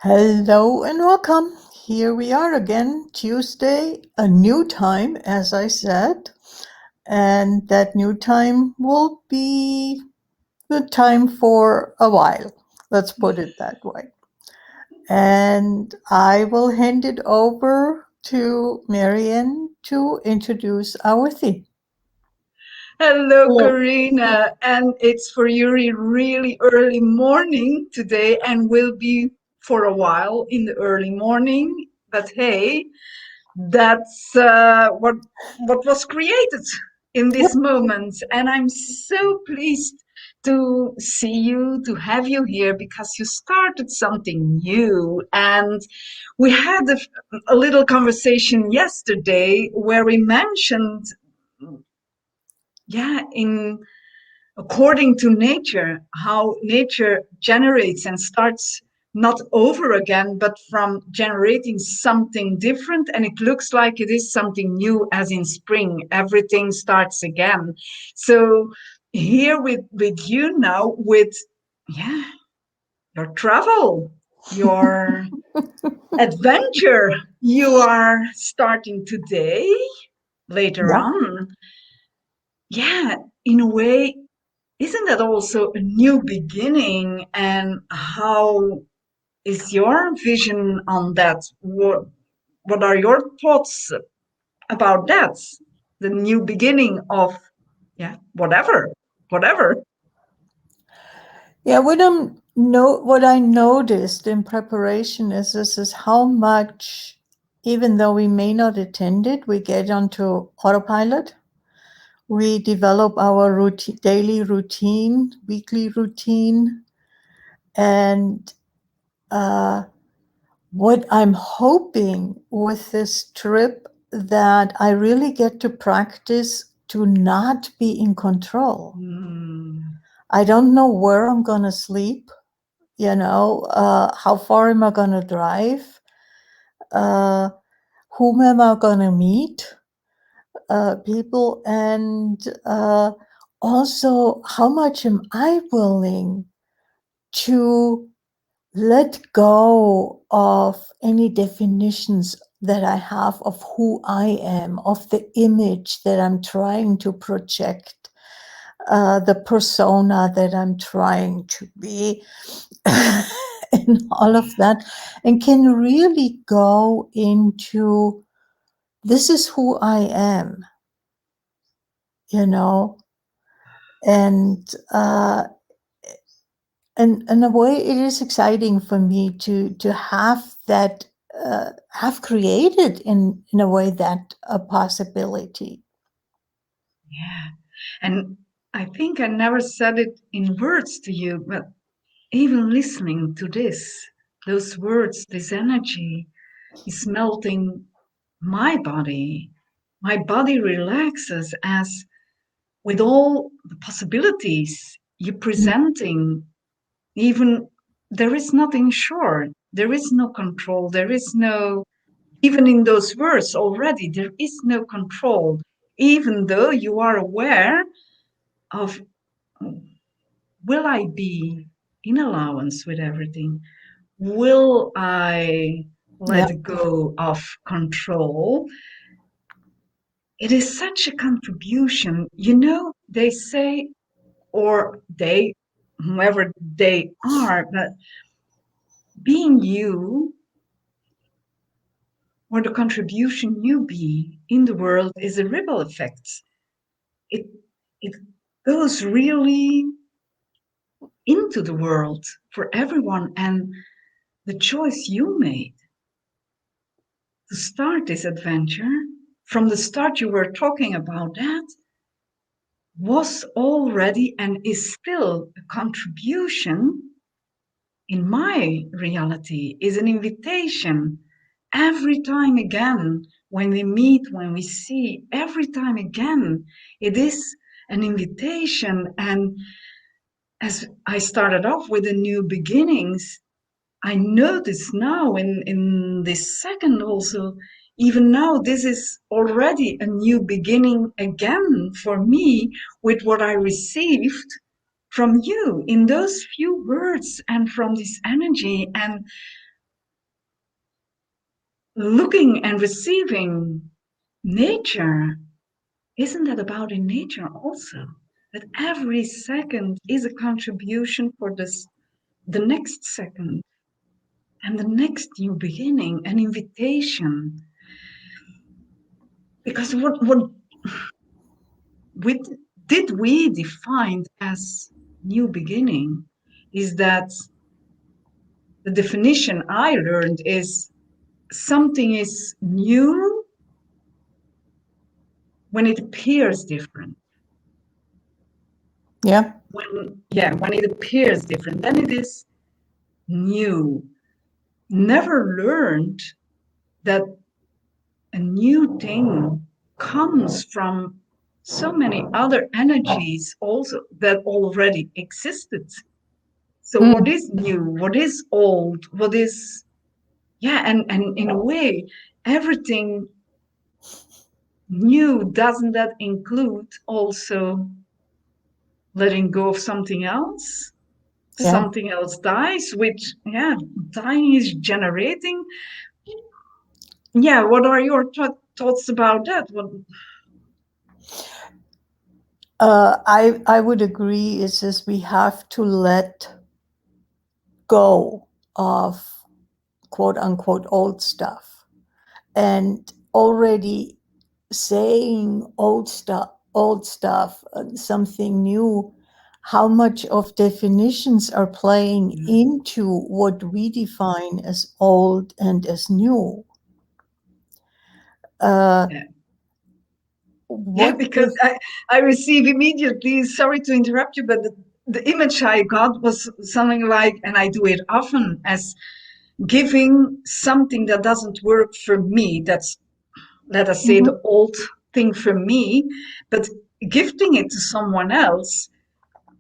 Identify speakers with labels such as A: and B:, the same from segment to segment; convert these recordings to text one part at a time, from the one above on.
A: Hello and welcome. Here we are again, Tuesday, a new time, as I said, and that new time will be the time for a while. Let's put it that way. And I will hand it over to Marianne to introduce our theme.
B: Hello,
A: Hello.
B: Karina. And it's for Yuri really early morning today and will be for a while in the early morning. But hey, that's what was created in this moment. And I'm so pleased to see you, to have you here because you started something new. And we had a little conversation yesterday where we mentioned, yeah, in according to nature, how nature generates and starts not over again, but from generating something different. And it looks like it is something new, as in spring, everything starts again. So here with you now, with, yeah, your travel, your adventure, you are starting today, later
A: Yeah.
B: on. Yeah, in a way, isn't that also a new beginning? And how is your vision on that? What are your thoughts about that? The new beginning of, yeah, whatever.
A: Yeah, what I noticed in preparation is this is how much, even though we may not attend it, we get onto autopilot. We develop our routine, daily routine, weekly routine, and uh, what I'm hoping with this trip that I really get to practice to not be in control.
B: Mm,
A: I don't know where I'm gonna sleep. How far am I going to drive? Uh, whom am I going to meet? People, and also how much am I willing to let go of any definitions that I have of who I am, of the image that I'm trying to project, the persona that I'm trying to be. And all of that, and can really go into this is who I am, you know, and and in a way, it is exciting for me to have that have created in a way that a possibility.
B: yeah. And I think I never said it in words to you, but even listening to this, those words, this energy is melting my body. My body relaxes as with all the possibilities you're presenting, even there is nothing sure, there is no control, there is no, even in those words already, there is no control, even though you are aware of, will I be in allowance with everything? Will I
A: Yeah,
B: let go of control? It is such a contribution. They say, or they, whoever they are, but being you or the contribution you be in the world is a ripple effect. It it goes really into the world for everyone, and the choice you made to start this adventure from the start, you were talking about that, was already and is still a contribution in my reality, is an invitation every time again when we meet, when we see, every time again, it is an invitation. And as I started off with the new beginnings, I notice now in this second also, even now, this is already a new beginning again for me with what I received from you in those few words and from this energy. And looking and receiving nature, isn't that about in nature also? That every second is a contribution for this, the next second and the next new beginning, an invitation. Because what we, did we define as new beginning is that the definition I learned is something is new when it appears different.
A: Yeah.
B: When it appears different, then it is new. Never learned that a new thing comes from so many other energies also that already existed. So what
A: Mm.
B: is new? What is old? What is, yeah, and in a way, everything new, doesn't that include also letting go of something else?
A: Yeah.
B: Something else dies, which, yeah, dying is generating. Yeah, what are your thoughts about that? What?
A: I would agree. It's just we have to let go of quote unquote old stuff, and already saying old stuff, something new. How much of definitions are playing into what we define as old and as new? Uh,
B: Yeah. Yeah,
A: what
B: because
A: is
B: I receive immediately, sorry to interrupt you, but the image I got was something like, and I do it often, as giving something that doesn't work for me. That's, let us say,
A: Mhm.
B: the old thing for me, but gifting it to someone else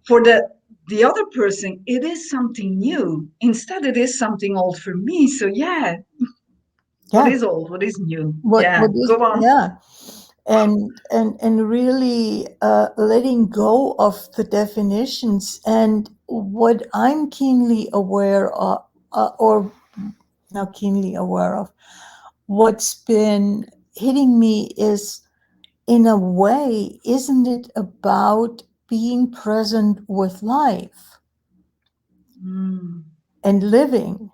B: for the other person, it is something new. Instead, it is something old for me. So yeah, what
A: Yeah.
B: is old? What is new?
A: What
B: Yeah,
A: is
B: go on.
A: yeah. And really letting go of the definitions. And what I'm keenly aware of, or not keenly aware of, what's been hitting me is, in a way, isn't it about being present with life
B: Mm,
A: and living?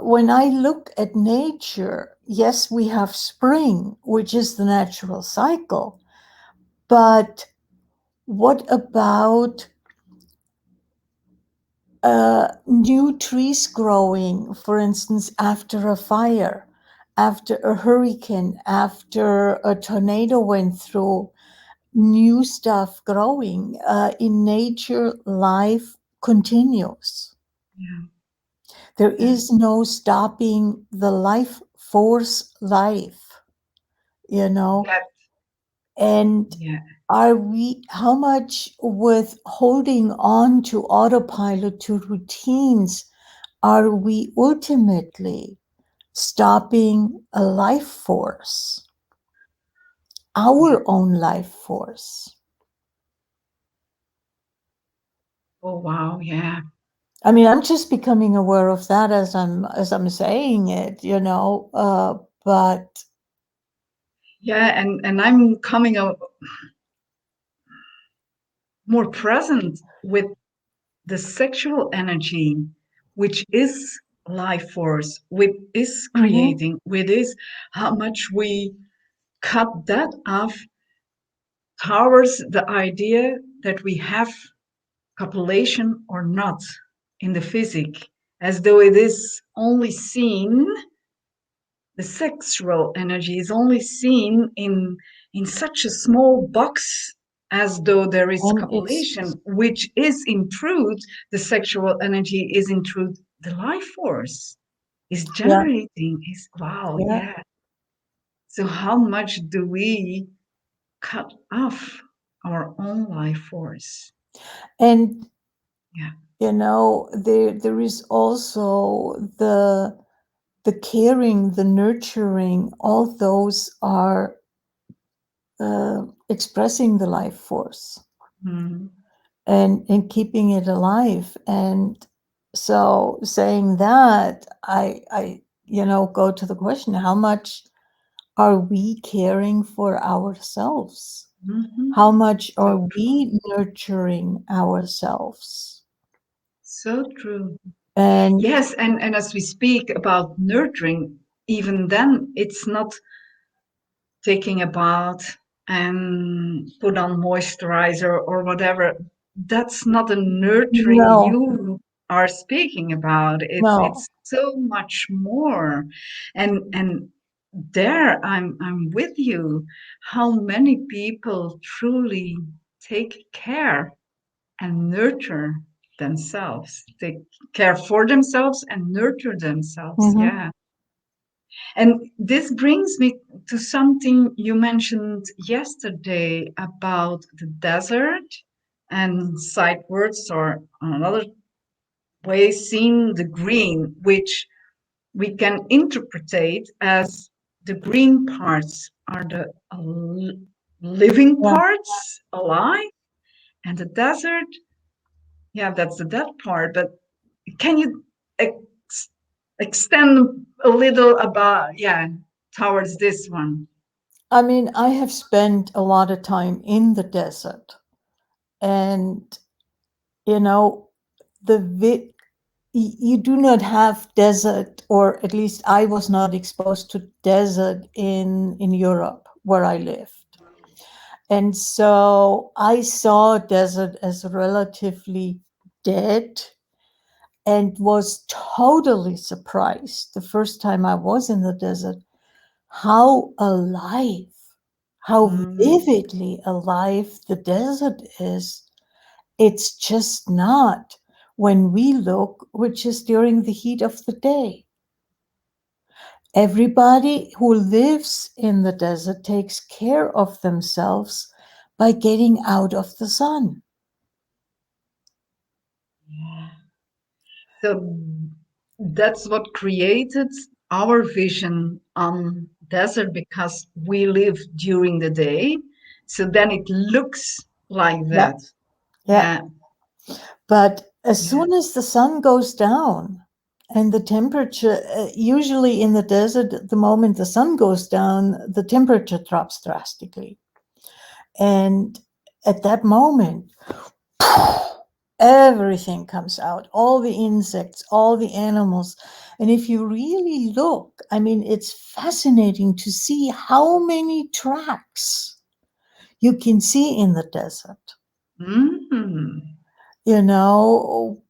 A: When I look at nature, yes, we have spring, which is the natural cycle, but what about new trees growing, for instance, after a fire, after a hurricane, after a tornado went through? New stuff growing. In nature, life continues.
B: yeah,
A: There
B: yeah,
A: is no stopping the life force life, you know?
B: that,
A: And
B: yeah.
A: how much with holding on to autopilot, to routines, are we ultimately stopping a life force,
B: Yeah.
A: our own life force?
B: Oh wow, yeah.
A: I mean, I'm just becoming aware of that as I'm saying it, you know. But
B: Yeah, and I'm coming out more present with the sexual energy, which is life force, which is
A: mhm,
B: creating, which is how much we cut that off towards the idea that we have copulation or not in the physic, as though it is only seen, the sexual energy is only seen in such a small box, as though there is
A: and
B: copulation, which is in truth, the sexual energy is in truth the life force is
A: yeah,
B: generating. Is, wow,
A: yeah,
B: yeah. So how much do we cut off our own life force?
A: and
B: Yeah,
A: there is also the caring, the nurturing. All those are expressing the life force
B: mm,
A: and keeping it alive. And so saying that, I go to the question, how much are we caring for ourselves?
B: Mhm.
A: How much are
B: So true.
A: we nurturing ourselves?
B: So true.
A: And
B: Yes, and as we speak about nurturing, even then it's not taking a bath and put on moisturizer or whatever. That's not a nurturing
A: no,
B: you are speaking about. It's
A: no.
B: so much more. And there I'm with you. How many people truly take care and nurture themselves, take care for themselves and nurture themselves.
A: Hmm.
B: Yeah. And this brings me to something you mentioned yesterday about the desert and sidewards, or another way, seeing the green, which we can interpret as the green parts are the living
A: Yeah.
B: parts, alive, and the desert, yeah, that's the dead part. But can you ex- extend a little about, yeah, towards this one?
A: I mean, I have spent a lot of time in the desert, and you know, you do not have desert, or at least I was not exposed to desert in Europe where I lived. And so I saw desert as relatively dead, and was totally surprised the first time I was in the desert how alive, how
B: Mm,
A: vividly alive the desert is. It's just not when we look, which is during the heat of the day. Everybody who lives in the desert takes care of themselves by getting out of the sun.
B: yeah. So that's what created our vision on desert, because we live during the day. So then it looks like
A: Yeah,
B: that.
A: yeah.
B: Yeah,
A: But as
B: yeah.
A: soon as the sun goes down and the temperature, usually in the desert, the moment the sun goes down, the temperature drops drastically. And at that moment, everything comes out, all the insects, all the animals. And if you really look, I mean, it's fascinating to see how many tracks you can see in the desert.
B: Mm,
A: You know,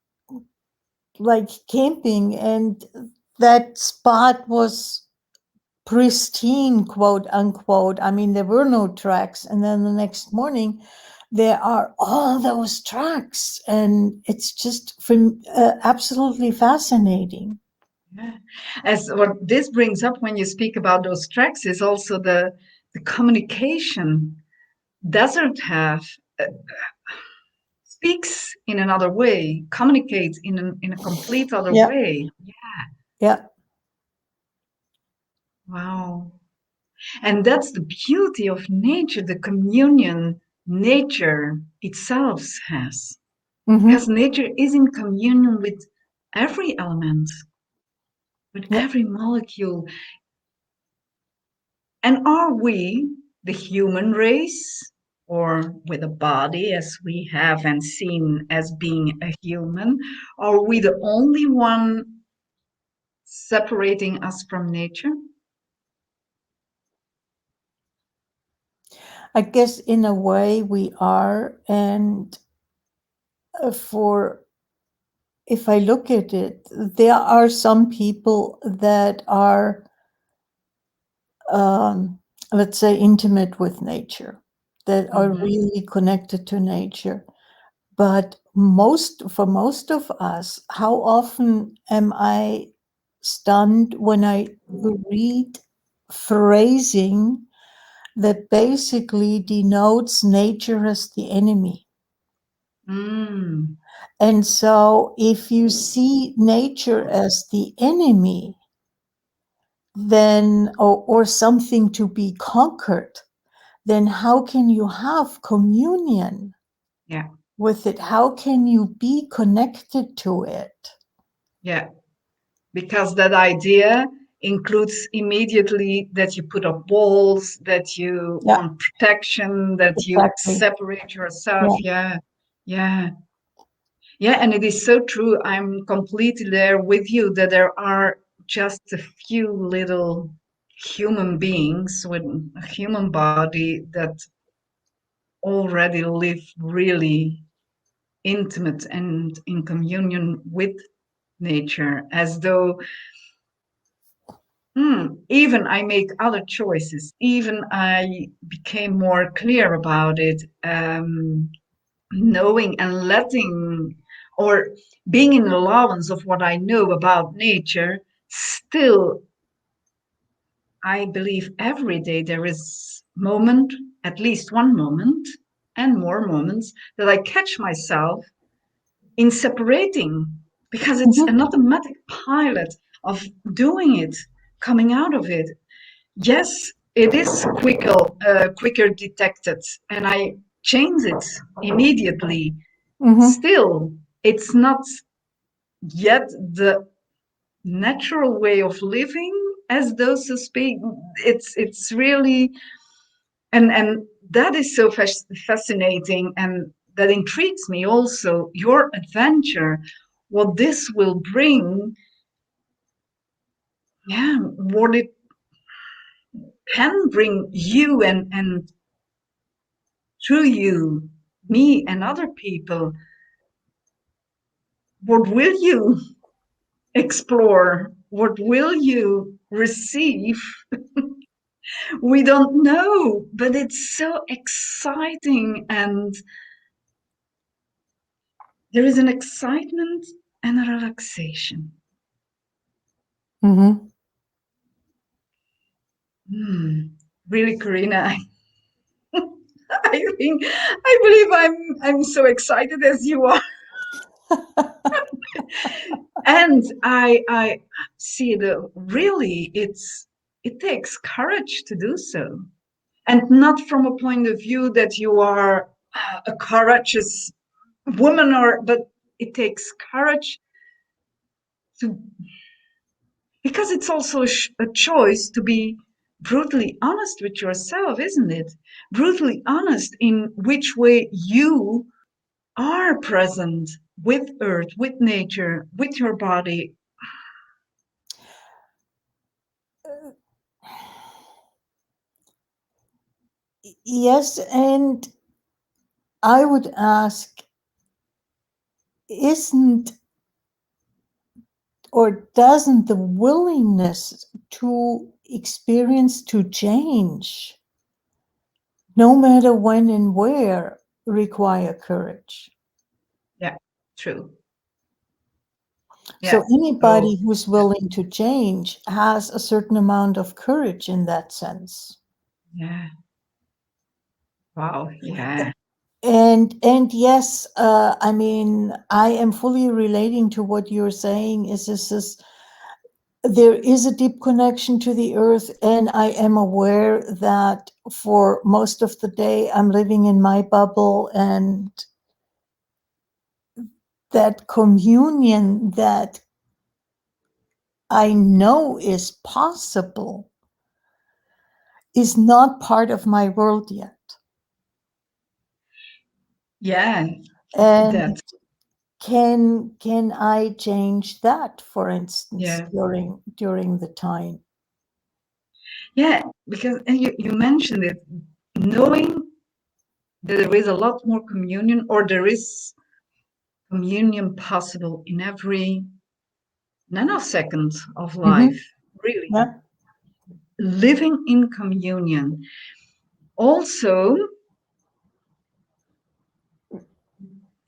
A: like camping, and that spot was pristine, quote unquote. I mean, there were no tracks, and then the next morning there are all those tracks, and it's just absolutely fascinating.
B: yeah. As what this brings up when you speak about those tracks is also the communication. Doesn't have speaks in another way, communicates in a complete other
A: Yeah,
B: way.
A: yeah.
B: Wow. And that's the beauty of nature, the communion nature itself has. Because
A: Hmm.
B: nature is in communion with every element, with
A: Yeah.
B: every molecule. And are we, the human race, or with a body as we have and seen as being a human, are we the only one separating us from nature?
A: I guess in a way we are, and for if I look at it, there are some people that are, um, let's say, intimate with nature, that are
B: Mhm.
A: really connected to nature. But for most of us, how often am I stunned when I read phrasing that basically denotes nature as the enemy?
B: Mm,
A: And so if you see nature as the enemy, then, or something to be conquered, then how can you have communion
B: yeah,
A: with it? How can you be connected to it?
B: yeah. Because that idea includes immediately that you put up walls, that you
A: Yeah,
B: want protection, that you
A: exactly.
B: separate yourself.
A: Yeah.
B: Yeah, yeah, yeah. And it is so true. I'm completely there with you that there are just a few little human beings with a human body that already live really intimate and in communion with nature, as though even I make other choices, even I became more clear about it, knowing and letting or being in allowance of what I know about nature. Still, I believe every day there is moment, at least one moment, and more moments that I catch myself in separating because it's
A: Mhm.
B: an automatic pilot of doing it, coming out of it. Yes, it is quicker detected, and I change it immediately.
A: Mhm.
B: Still, it's not yet the natural way of living, as those who speak. It's really and that is so fascinating, and that intrigues me also. Your adventure, what this will bring, yeah, what it can bring you and through you, me and other people. What will you explore? What will you receive? We don't know, but it's so exciting, and there is an excitement and a relaxation.
A: Mhm.
B: Hmm. Really, Karina, I think I believe I'm so excited as you are, and I see the really it takes courage to do so, and not from a point of view that you are a courageous woman, or but it takes courage to, because it's also a choice to be brutally honest with yourself, isn't it? Brutally honest in which way you are present with earth, with nature, with your body.
A: Yes, and I would ask, isn't or doesn't the willingness to experience to change, no matter when and where, require courage?
B: Yeah, true.
A: So
B: Yeah.
A: anybody
B: Oh,
A: who's
B: yeah.
A: willing to change has a certain amount of courage in that sense.
B: Yeah. Wow. Yeah.
A: And yes, I mean, I am fully relating to what you're saying. Is there is a deep connection to the earth, and I am aware that for most of the day I'm living in my bubble, and that communion that I know is possible is not part of my world yet.
B: Yeah.
A: And
B: That.
A: can I change that, for instance,
B: Yeah.
A: during the time?
B: Yeah. Because and you mentioned it, knowing that there is a lot more communion, or there is communion possible in every nanosecond of
A: Hmm.
B: life, really.
A: Yeah.
B: Living in communion. Also,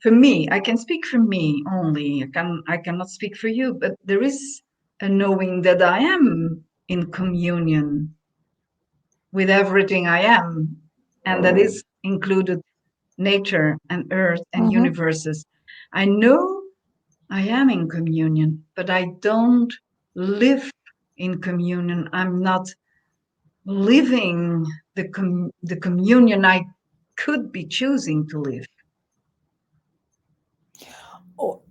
B: for me, I can speak for me only. I cannot speak for you, but there is a knowing that I am in communion with everything I am, and that is included nature and earth and
A: Hmm.
B: universes. I know I am in communion, but I don't live in communion. I'm not living the communion I could be choosing to live.
A: Oh,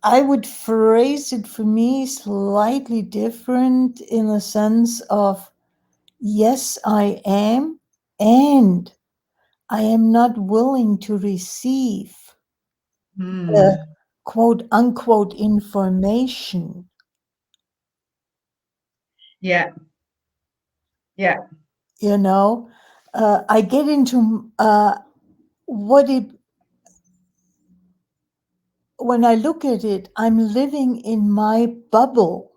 A: I would phrase it for me slightly different in the sense of yes, I am, and I am not willing to receive the
B: Hmm.
A: quote unquote information.
B: Yeah. Yeah.
A: You know, I get into what it, when I look at it, I'm living in my bubble.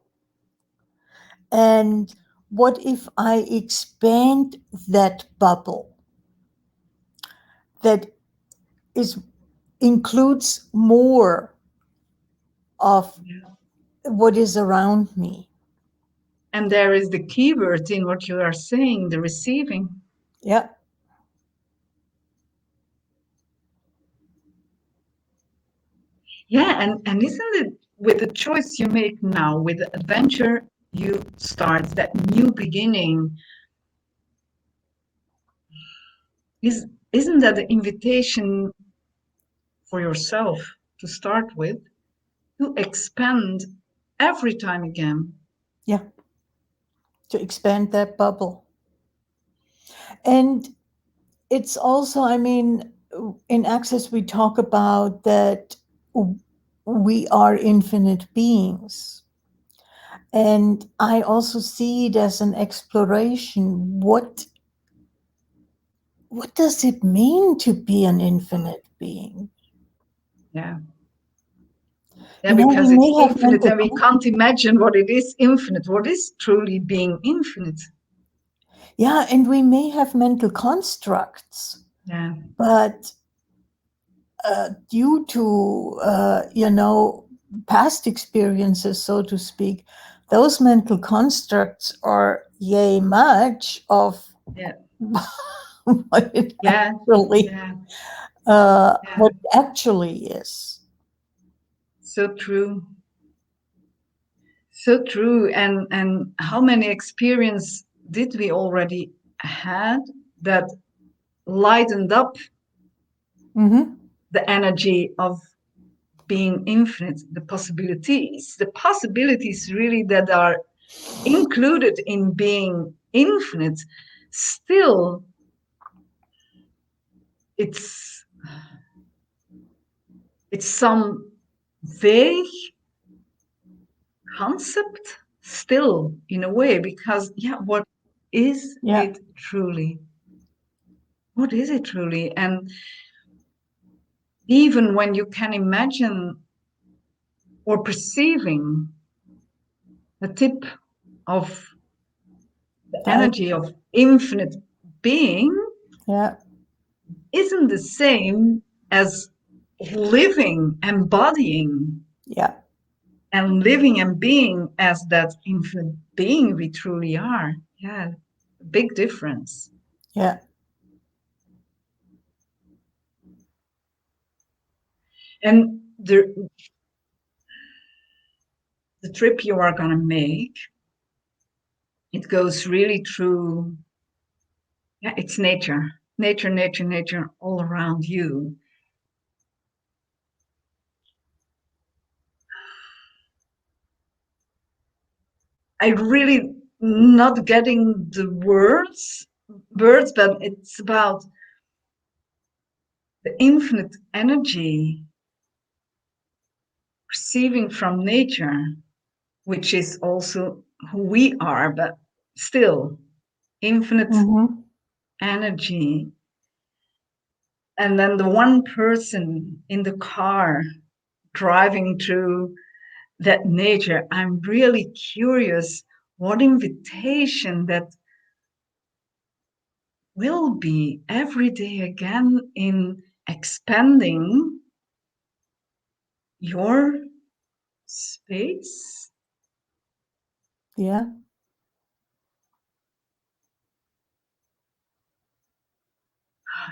A: And what if I expand that bubble that is includes more of
B: Yeah.
A: what is around me?
B: And there is the keyword in what you are saying, the receiving.
A: Yeah.
B: Yeah, and isn't it with the choice you make now, with the adventure you start, that new beginning, isn't that the invitation for yourself to start with, to expand every time again?
A: Yeah. To expand that bubble. And it's also, I mean, in Access, we talk about that we are infinite beings. And I also see it as an exploration. What does it mean to be an infinite being?
B: Yeah. Yeah,
A: You know, we
B: because it's
A: may have
B: infinite
A: mental,
B: and we can't imagine what it is infinite. What is truly being infinite?
A: yeah, and we may have mental constructs,
B: Yeah.
A: but due to past experiences, so to speak, those mental constructs are yay much of
B: Yeah.
A: what it
B: Yeah.
A: actually
B: Yeah.
A: what
B: Yeah.
A: it actually is.
B: So true. So true. And how many experience did we already had that lightened up
A: Hmm.
B: the energy of being infinite, the possibilities really that are included in being infinite, still it's it's some vague concept still in a way, because yeah, what is
A: Yeah,
B: it truly? What is it truly? And even when you can imagine or perceiving the tip of the
A: I,
B: energy of infinite being,
A: yeah,
B: isn't the same as living, embodying,
A: yeah,
B: and living and being as that infinite being we truly are. Yeah, big difference.
A: yeah.
B: And the trip you are going to make, it goes really through, yeah, it's nature, nature, nature, nature all around you. I really not getting the words, but it's about the infinite energy receiving from nature, which is also who we are, but still infinite
A: Hmm.
B: energy. And then the one person in the car driving through that nature, I'm really curious what invitation that will be every day again in expanding your space
A: Yeah.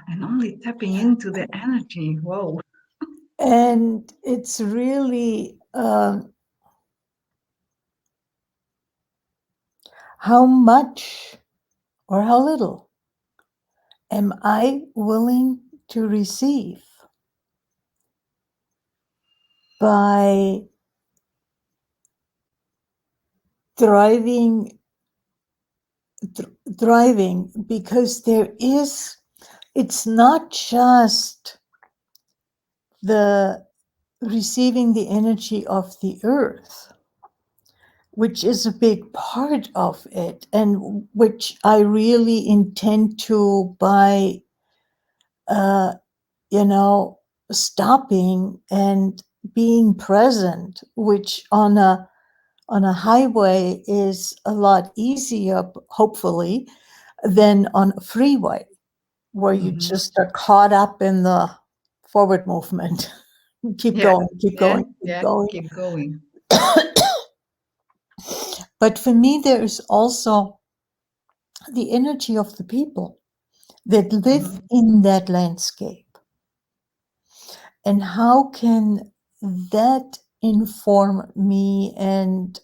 B: and only tapping into the energy. Whoa.
A: And it's really how much or how little am I willing to receive? by thriving, because it's not just the receiving the energy of the earth, which is a big part of it, and which I really intend to, by stopping and being present, which on a highway is a lot easier, hopefully, than on a freeway, where you just are caught up in the forward movement. Keep going, keep going, keep going.
B: Keep going.
A: But for me, there is also the energy of the people that live in that landscape. And how can that inform me, and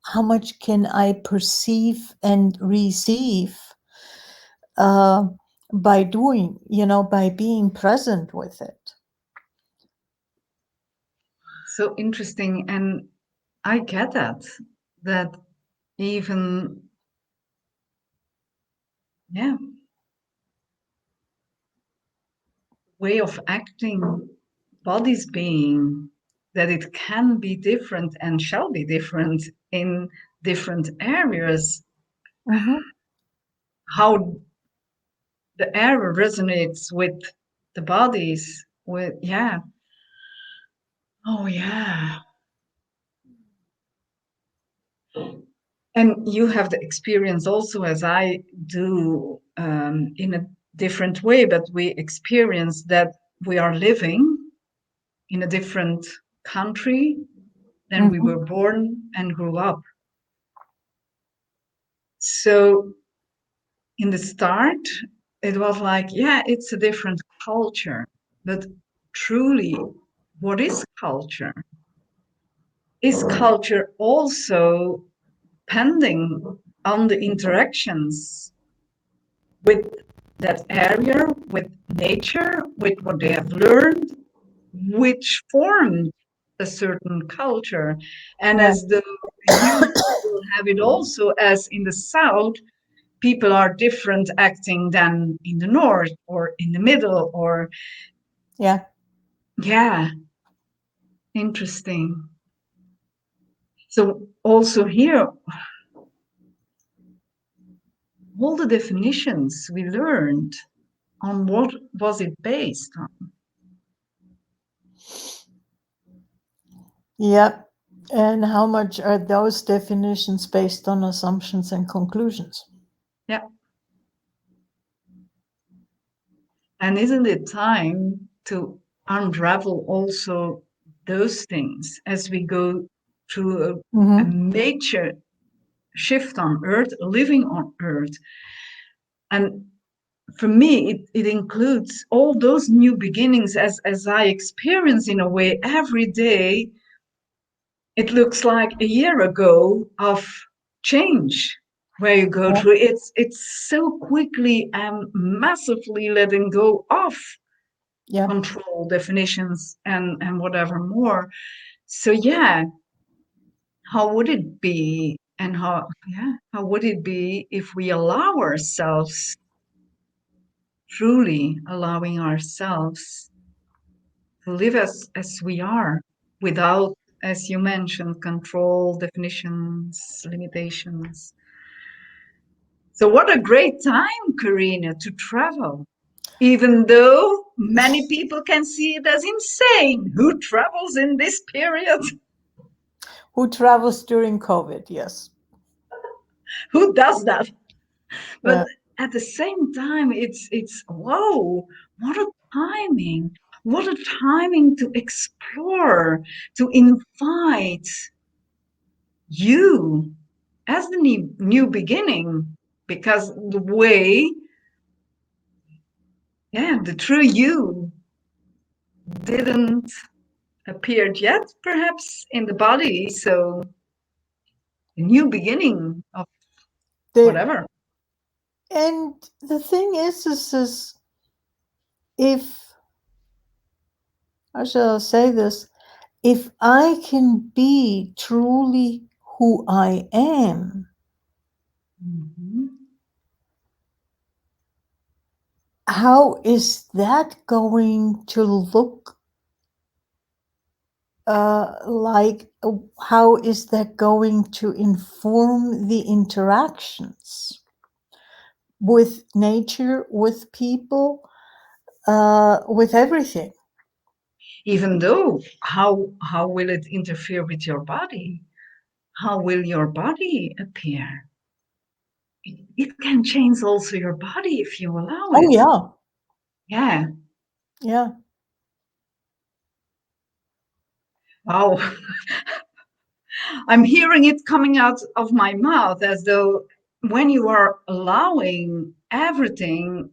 A: how much can I perceive and receive by doing, by being present with it?
B: So interesting. And I get that even, way of acting, bodies being, that it can be different and shall be different in different areas. How the air resonates with the bodies, with, oh yeah. And you have the experience also, as I do, in a different way, but we experience that we are living in a different country than we were born and grew up. So in the start, it was like, it's a different culture. But truly, what is culture? Is culture also depending on the interactions with that area, with nature, with what they have learned, which formed a certain culture? And as the you will have it also, as in the South, people are different acting than in the North or in the middle, or interesting. So also here, all the definitions we learned, on what was it based on?
A: Yep. And how much are those definitions based on assumptions and conclusions?
B: Yeah. And isn't it time to unravel also those things as we go through a major shift on Earth, living on Earth? And for me, it includes all those new beginnings, as I experience in a way every day. It looks like a year ago of change, where you go through. It's so quickly and massively letting go of control, definitions, and whatever more. So how would it be, and how would it be if we allow ourselves, truly allowing ourselves to live as we are, without, as you mentioned, control, definitions, limitations? So what a great time, Karina, to travel, even though many people can see it as insane. Who travels in this period?
A: Who travels during COVID? Yes.
B: Who does that? But at the same time, it's whoa, what a timing. What a timing to explore, to invite you as the new beginning, because the way, the true you didn't appeared yet, perhaps, in the body. So a new beginning of whatever.
A: And the thing is if, how shall I say this? if I can be truly who I am,
B: Mhm.
A: how is that going to look how is that going to inform the interactions with nature, with people, with everything?
B: Even though, how will it interfere with your body? How will your body appear? It can change also your body if you allow
A: Oh,
B: it.
A: yeah.
B: Yeah.
A: Yeah.
B: Wow. I'm hearing it coming out of my mouth as though when you are allowing everything,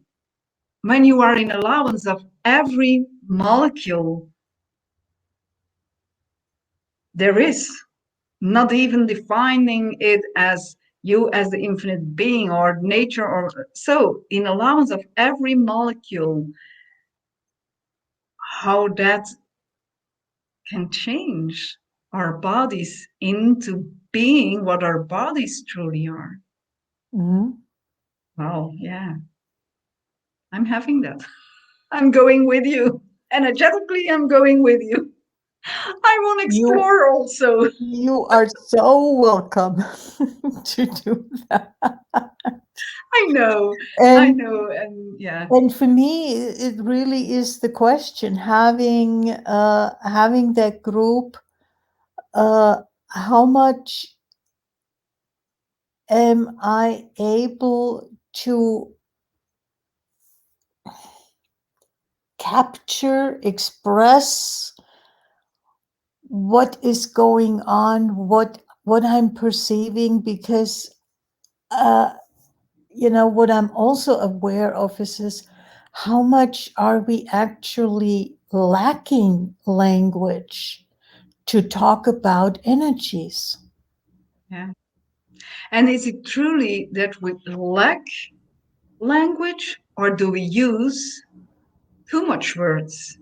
B: when you are in allowance of every molecule there is, not even defining it as you as the infinite being or nature or so, in allowance of every molecule, how that can change our bodies into being what our bodies truly are.
A: Mhm.
B: Wow, yeah, I'm having that. I'm going with you. Energetically, I'm going with you. I want to
A: You
B: explore also.
A: you are so welcome to do that.
B: I know, I
A: And
B: know, and yeah,
A: and for me, it really is the question having that group. How much am I able to capture, express what is going on, what I'm perceiving? Because uh, what I'm also aware of is how much are we actually lacking language to talk about energies?
B: yeah. And is it truly that we lack language, or do we use too much words?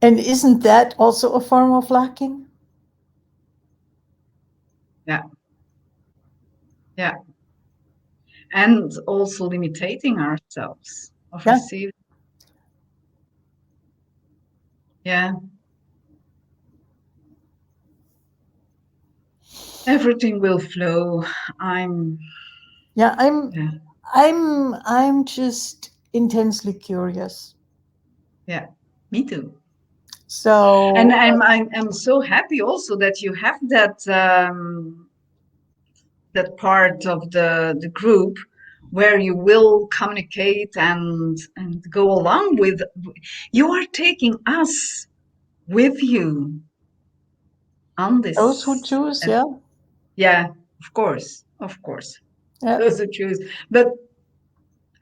A: And isn't that also a form of lacking?
B: Yeah, yeah. And also limiting ourselves of
A: Yeah.
B: receiving. Yeah, everything will flow. I'm,
A: Yeah, I'm
B: yeah,
A: I'm I'm just intensely curious.
B: yeah, me too. And
A: So
B: I'm so happy also that you have that part of the group where you will communicate and go along with. You are taking us with you on
A: those who
B: this.
A: choose, yeah.
B: Yeah, of course,
A: Yeah.
B: those who choose. But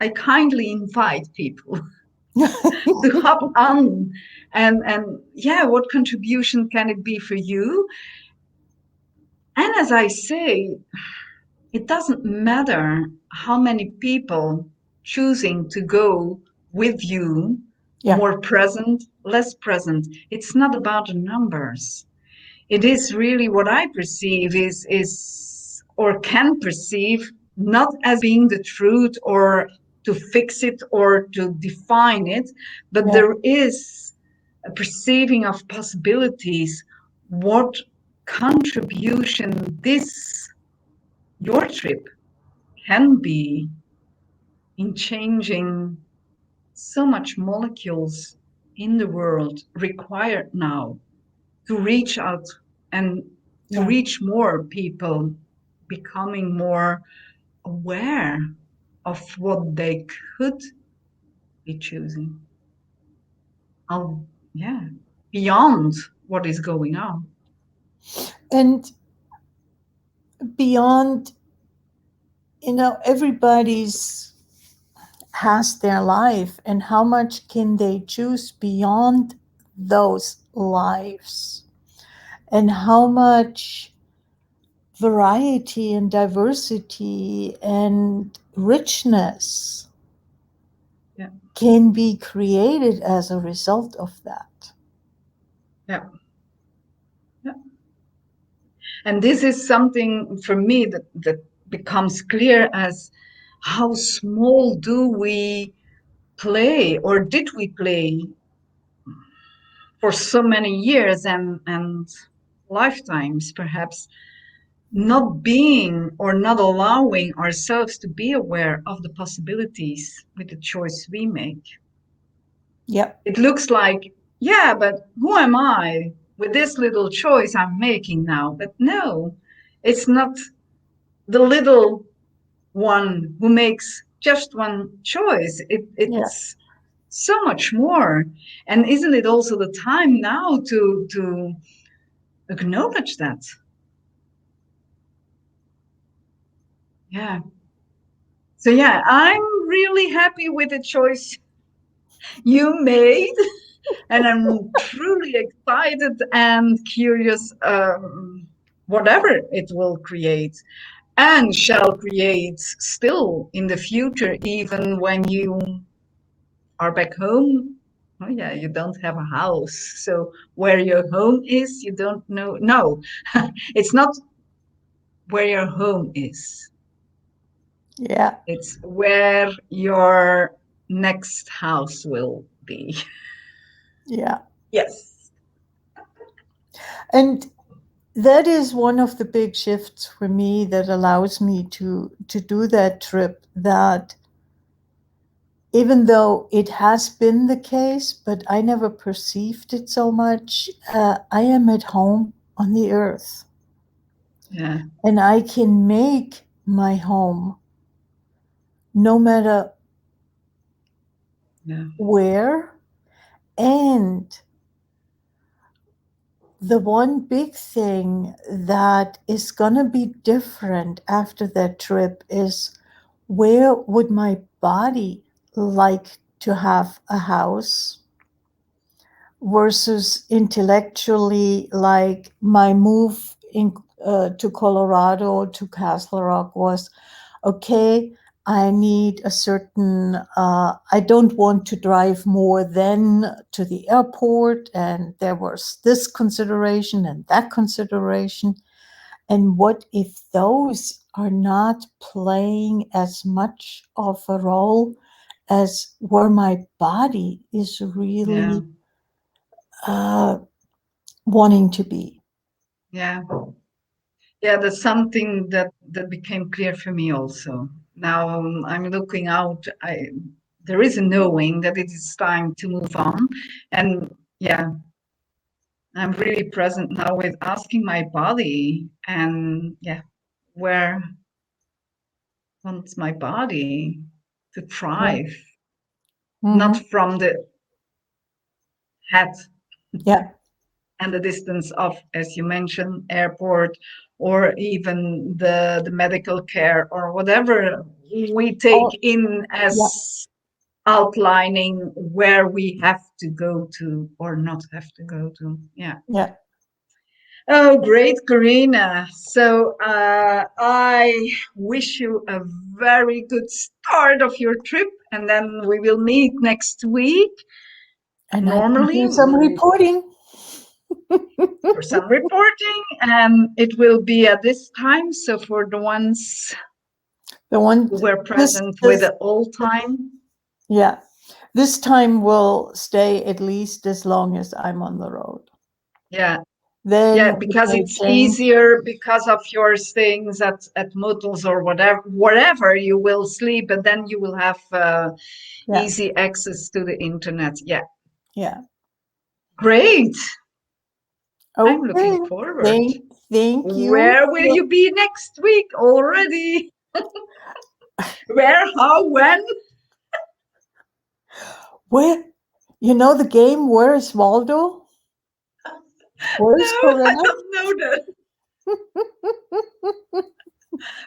B: I kindly invite people to hop on and yeah, what contribution can it be for you? And as I say, it doesn't matter how many people choosing to go with you,
A: Yeah.
B: more present, less present. It's not about the numbers. It is really what I perceive is or can perceive not as being the truth or to fix it or to define it, but
A: Yeah.
B: there is a perceiving of possibilities. What contribution this your trip can be in changing so much molecules in the world required now to reach out and to
A: Yeah.
B: reach more people, becoming more aware of what they could be choosing. Oh, yeah, beyond what is going on.
A: And beyond, everybody's has their life, and how much can they choose beyond those lives? And how much variety and diversity and richness
B: Yeah.
A: can be created as a result of that.
B: Yeah. Yeah. And this is something for me that becomes clear as how small do we play, or did we play for so many years and lifetimes, perhaps, not being or not allowing ourselves to be aware of the possibilities with the choice we make.
A: Yep.
B: It looks like, yeah, but who am I with this little choice I'm making now? But no, it's not the little one who makes just one choice.
A: Yeah.
B: It's so much more. And isn't it also the time now to acknowledge that? Yeah. So yeah, I'm really happy with the choice you made, and I'm truly excited and curious, whatever it will create and shall create still in the future, even when you are back home. Oh yeah, you don't have a house, so where your home is, you don't know. No, it's not where your home is.
A: Yeah.
B: It's where your next house will be.
A: Yeah.
B: Yes.
A: And that is one of the big shifts for me that allows me to do that trip, that even though it has been the case, but I never perceived it so much, I am at home on the earth.
B: Yeah.
A: And I can make my home no matter
B: Yeah.
A: where. And the one big thing that is going to be different after that trip is, where would my body like to have a house, versus intellectually, like my move to Colorado, to Castle Rock, was, okay, I need a certain, I don't want to drive more than to the airport. And there was this consideration and that consideration. And what if those are not playing as much of a role as where my body is
B: Yeah.
A: really wanting to be?
B: Yeah. Yeah, that's something that became clear for me also. Now I'm looking out. There is a knowing that it is time to move on, and yeah, I'm really present now with asking my body, and yeah, where wants my body to thrive, not
A: Mm-hmm.
B: from the head
A: Yeah.
B: and the distance of, as you mentioned, airport, or even the medical care, or whatever we take
A: Oh,
B: in
A: yeah.
B: as outlining where we have to go to or not have to go to. Yeah.
A: Yeah.
B: Oh, great, Karina. So I wish you a very good start of your trip, and then we will meet next week.
A: And I can
B: Normally,
A: do some reporting.
B: for some reporting, and it will be at this time. So for the ones
A: The one,
B: who were
A: this,
B: present with
A: this,
B: the old time,
A: yeah, this time will stay at least as long as I'm on the road.
B: yeah,
A: Then
B: yeah,
A: it
B: because
A: may
B: it's
A: change.
B: easier because of your stayings at Motels or whatever, wherever you will sleep, and then you will have
A: Yeah.
B: easy access to the internet. Yeah,
A: Yeah.
B: great. I'm
A: Okay.
B: looking forward.
A: Thank you.
B: Where will you be next week already? Where, how, when?
A: Where, you know the game, Where is Waldo? Where
B: No,
A: is
B: I
A: Corinna?
B: don't know that.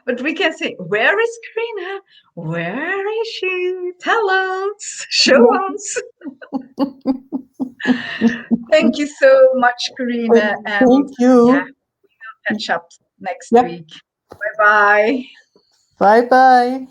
B: But we can say, where is Karina? Where is she? Tell us, show us. Thank you so much, Karina. And
A: Thank
B: yeah,
A: you.
B: catch up next
A: Yep.
B: week. Bye bye.
A: Bye bye.